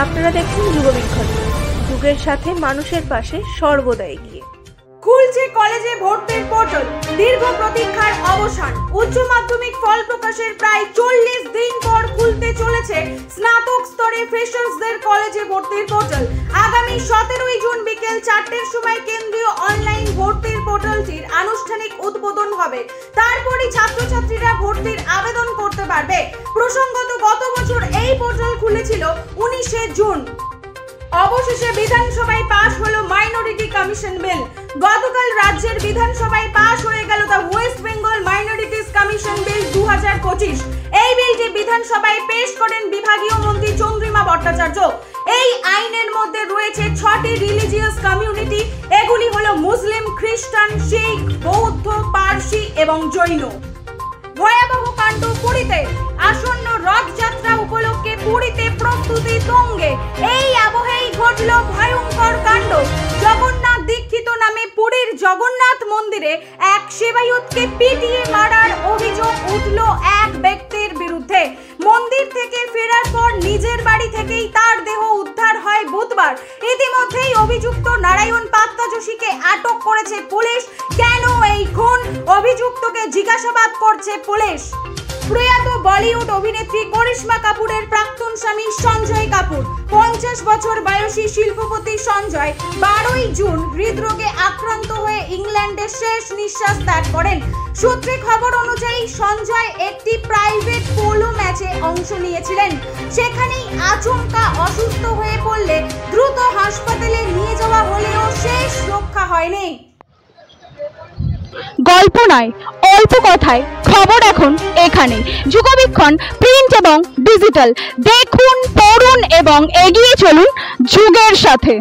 আপনারা দেখুন যুগবীক্ষণ, যুগের সাথে মানুষের পাশে সর্বদা এগিয়ে। খুলছে কলেজে ভর্তির পোর্টাল, দীর্ঘ প্রতীক্ষার অবসান। উচ্চ মাধ্যমিক ফল প্রকাশের প্রায় 40 দিন পর খুলতে চলেছে স্নাতক স্তরে ফ্রেশার্সদের কলেজে ভর্তির পোর্টাল। আগামী 17 জুন বিকেল 4টের সময় কেন্দ্রীয় অনলাইন ভর্তির পোর্টালটির আনুষ্ঠানিক উদ্বোধন হবে। তারপরই ছাত্রছাত্রীরা ভর্তির আবেদন করতে পারবে। প্রসঙ্গত, গত বছর এই পোর্টাল খুলেছিল 19 জুন। অবশেষে বিধানসভায় পাশ হলো মাইনরিটি কমিশন বিল। গতকাল রাজ্যের বিধানসভায় পাশ হয়ে গেল the West Bengal minorities commission bill 2025। এই বিলটি বিধানসভায় পেশ করেন বিভাগীয় মন্ত্রী চন্দ্রিমা ভট্টাচার্য। এই আইনের মধ্যে রয়েছে 6টি রিলিজিয়াস কমিউনিটি। এগুলি হলো মুসলিম, খ্রিস্টান, শিখ, বৌদ্ধ, পারসি এবং জৈন। ভয়াবহ কাণ্ড পুরীতে। আসন্ন রথযাত্রা উপলক্ষে পুরীতে প্রস্তুতি তুঙ্গে। এই আবহেই ঘটল ভয়ঙ্কর কাণ্ড। জগন্নাথ দীক্ষিত নামে পুরীর জগন্নাথ মন্দিরে এক সেবায়তকে পিটিয়ে মারার অভিযোগ উঠল এক ব্যক্তির বিরুদ্ধে। মন্দির থেকে ফেরার পর নিজের বাড়ি থেকেই তার দেহ উদ্ধার হয় বুধবার। ইতিমধ্যেই অভিযুক্ত নারায়ণ পাত্তাযোশীকে আটক করেছে পুলিশ। কেন এই খুন? অভিযুক্তকে জিজ্ঞাসাবাদ করছে পুলিশ। প্রয়াত বলিউড অভিনেত্রী করিশ্মা কাপুরের প্রাক্তন স্বামী সঞ্জয় কাপুর, 50 বছর বয়সী শিল্পপতি সঞ্জয় 12 জুন হৃদরোগে আক্রান্ত হয়ে ইংল্যান্ডে শেষ নিঃশ্বাস ত্যাগ করেন। সূত্রে খবর অনুযায়ী সঞ্জয় একটি প্রাইভেট পোলো ম্যাচে অংশ নিয়েছিলেন। সেখানেই আচমকা অসুস্থ হয়ে পড়লে দ্রুত হাসপাতালে নিয়ে যাওয়া হলেও শেষ রক্ষা হয়নি। গল্প নয়, অল্প কথায় খবর এখন এখানে। যুগবীক্ষণ প্রিন্ট এবং ডিজিটাল, দেখুন, পড়ুন এবং এগিয়ে চলুন যুগের সাথে।